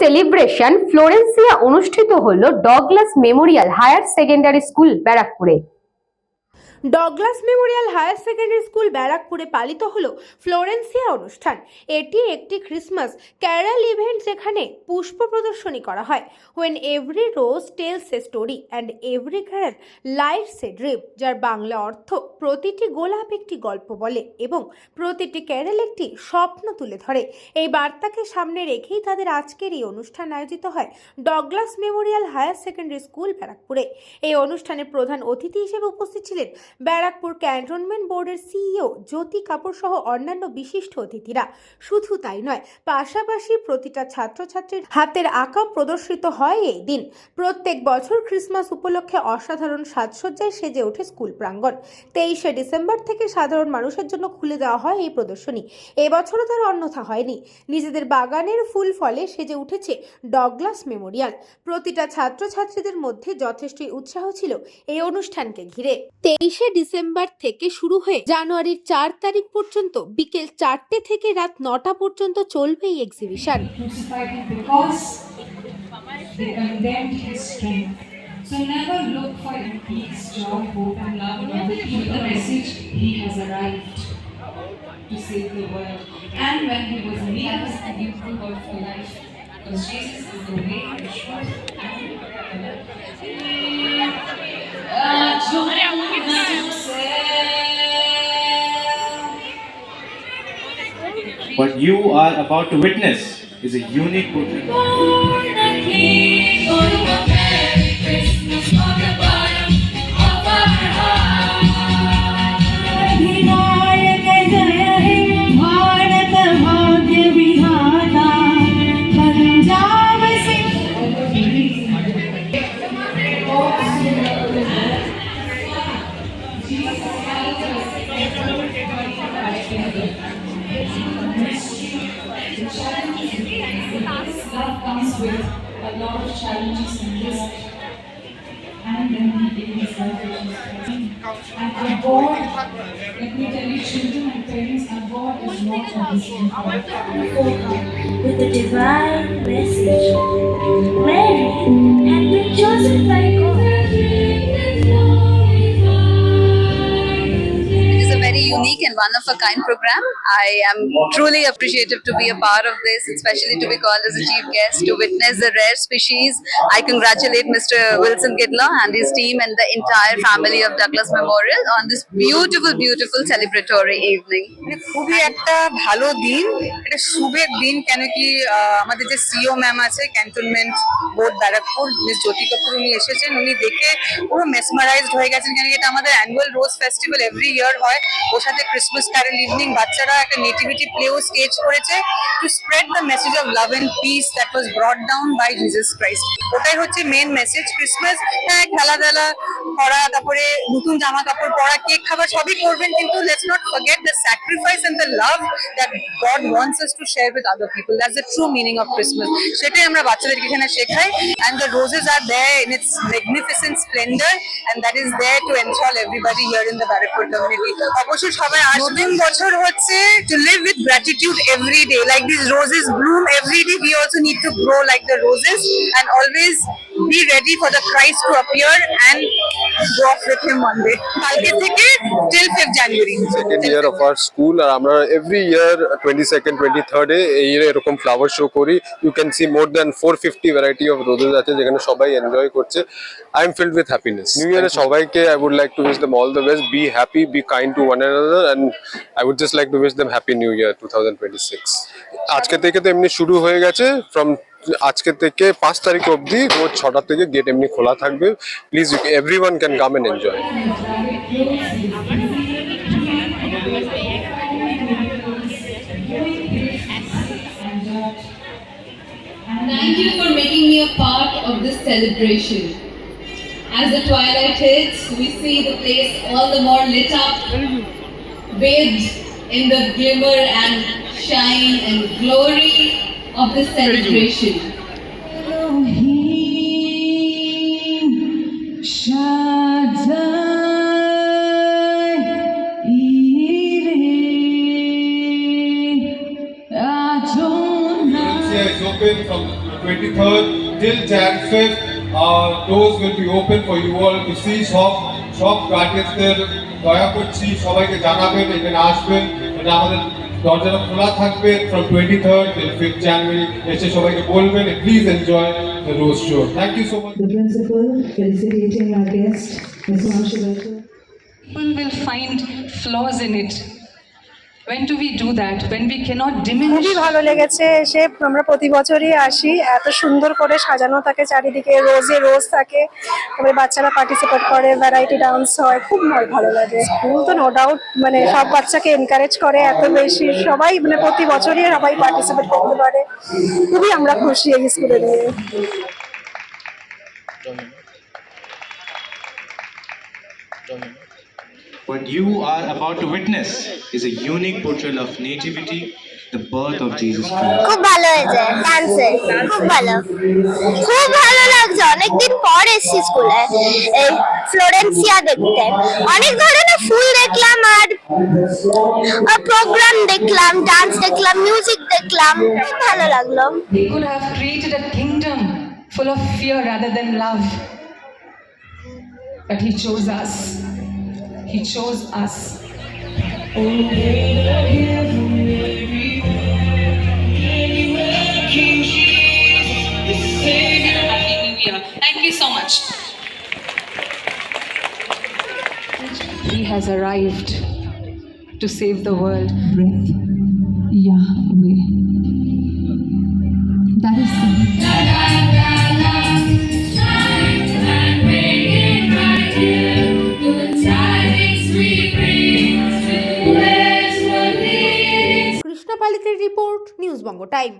Celebration Florencia অনুষ্ঠিত হলো Douglas memorial higher secondary school ব্যারাকপুরে। Douglas memorial higher secondary school ব্যারাকপুরে পালিত হলো ফ্লোরেন্সিয়া অনুষ্ঠান। এটি একটি ক্রিসমাস ক্যারল ইভেন্ট যেখানে পুষ্প প্রদর্শনী করা হয়। When every rose tells a story and every carol lights a dream, যার বাংলা অর্থ প্রতিটি গোলাপ একটি গল্প বলে এবং প্রতিটি ক্যারল একটি স্বপ্ন তুলে ধরে। এই বার্তাকে সামনে রেখেই তাদের আজকের এই অনুষ্ঠান আয়োজিত হয় Douglas memorial higher secondary school ব্যারাকপুরে। এই অনুষ্ঠানে প্রধান অতিথি হিসেবে উপস্থিত ছিলেন ব্যারাকপুর ক্যান্টনমেন্ট বোর্ডের সিইও জ্যোতি কাপুর সহ অন্যান্য বিশিষ্ট অতিথিরা। শুধু তাই নয়, পাশাপাশি প্রতিটা ছাত্রছাত্রীর হাতের আঁকা প্রদর্শিত হয় এই দিন। প্রত্যেক বছর ক্রিসমাস উপলক্ষে অসাধারণ সাজসজ্জায় সেজে ওঠে স্কুল প্রাঙ্গণ। 23শে ডিসেম্বর থেকে সাধারণ মানুষের জন্য খুলে দেওয়া হয় এই প্রদর্শনী। এবছরও তার অন্যথা হয়নি। নিজেদের বাগানের ফুল ফলে সেজে উঠেছে ডগলাস মেমোরিয়াল। প্রতিটা ছাত্রছাত্রীদের মধ্যে যথেষ্টই উৎসাহ ছিল এই অনুষ্ঠানকে ঘিরে। 23শে ডিসেম্বর থেকে শুরু হয়ে জানুয়ারির 4 তারিখ পর্যন্ত বিকেল 4টে থেকে রাত 9টা পর্যন্ত চলবে এই exhibition. So never look for peace, joy, hope and love in other people. The message, he has arrived to save the world. And when he was in me, I was thankful God for life. Because Jesus is the way, the truth, and the life. What you are about to witness is a unique portrait. Love comes with a lot of challenges and risk, and then he gave his life which is present. And our God, let me tell you, children and parents, our God is not a distant God. With a divine message, Mary had been chosen by God. It is a very unique and one-of-a-kind program. I am truly appreciative to be a part of this, especially to be called as a chief guest to witness the rare species. I congratulate Mr. Wilson Gidlaw and his team and the entire family of Douglas Memorial on this beautiful celebratory evening. খুবই একটা ভালো দিন, এটা শুভের দিন। কেন কি আমাদের যে সিও ম্যাম আছে ক্যান্টনমেন্ট বোর্ড ব্যারাকপুর, মিস জ্যোতি কাপুর, উনি এসেছেন, উনি দেখে পুরো মেসমারাইজড হয়ে গেছেন। কেন এটা আমাদের annual rose festival every year হয়, ওর সাথে ক্রিসমাস ক্যারল ইভিনিং বাচ্চারা একটা নেটিভিটি প্লেও স্টেজ করেছে to spread the message of love and peace that was brought down by Jesus Christ. ওটাই হচ্ছে মেন মেসেজ। ক্রিসমাস, হ্যাঁ, খেলাধুলা করা, তারপরে নতুন জামা কাপড় পরা, কেক খাবার সবই করবেন, কিন্তু let's not forget the sacrifice and the love that God wants us to share with other people. That's the true meaning of Christmas. সেটাই আমরা বাচ্চাদেরকে এখানে শেখাই। And the roses are there in its magnificent splendour, and that is there to ensure everybody here in the Barrackpore community. অবশ্যই সবাই আসবেন। বছর হচ্ছে to live with gratitude every day, like this roses bloom every day, we also need to grow like the roses and always be ready for the Christ to appear and go off with him one day. কালকে থেকে till 5th January. Second year of our school, আর আমরা every year 22nd 23rd এই year এরকম flower show করি। You can see more than 450 variety of roses আছে যেখানে সবাই enjoy করছে। I am filled with happiness. New Year সবাইকে I would like to wish them all the best. Be happy, be kind to one another, and I would just like to wish them happy New Year 2026. আজকে থেকে তো এমনি শুরু হয়ে গেছে। From আজকে থেকে 5 তারিখ অবধি রোজ 6টা থেকে গেট এমনি খোলা থাকবে। Please everyone can come and enjoy. Thank you for making me a part of this celebration. As the twilight hits, we see the place all the more lit up, bathed in the glimmer and shine and glory of this celebration. It's open from 23rd till Jan 5th. Doors will be open for you all to see. সব গার্ডিয়ানদের দয়া করছি সবাইকে জানাবেন এখানে আসবেন, মানে আমাদের দরজাটা খোলা থাকবে from 23rd till 5th January. এসে সবাইকে বলবেন please enjoy the rose show. Thank you so much. The principal felicitating our guest, Ms. Manshu Belcher. People will find flaws in it. When do we do that? When we cannot diminish. খুবই ভালো লেগেছে এসে, আমরা প্রতি বছরই আসি, এত সুন্দর করে সাজানো থাকে চারিদিকে, রোজে রোজ থাকে, তারপরে বাচ্চারা পার্টিসিপেট করে, ভ্যারাইটি ডান্স হয়, খুব ভালো লাগে। স্কুল তো নো ডাউট মানে সব বাচ্চাকে এনকারেজ করে এত বেশি, সবাই মানে প্রতি বছরই সবাই পার্টিসিপেট করতে পারে, খুবই আমরা খুশি এই স্কুলে নিয়ে। What you are about to witness is a unique portrayal of nativity, the birth of Jesus Christ. খুব ভালো হয়েছে ডান্সে, খুব ভালো লাগছে। অনেকদিন পর এসেছি স্কুলে এই ফ্লোরেন্সিয়া দেখতে, অনেক ধরনের ফুল দেখলাম আর প্রোগ্রাম দেখলাম, ডান্স দেখলাম, মিউজিক দেখলাম, খুব ভালো লাগলো। They could have created a kingdom full of fear rather than love. But He chose us. He chose us. Thank you so much. He has arrived to save the world. Breath. Yahweh. That is Krishna পালিতের report, news Banga time.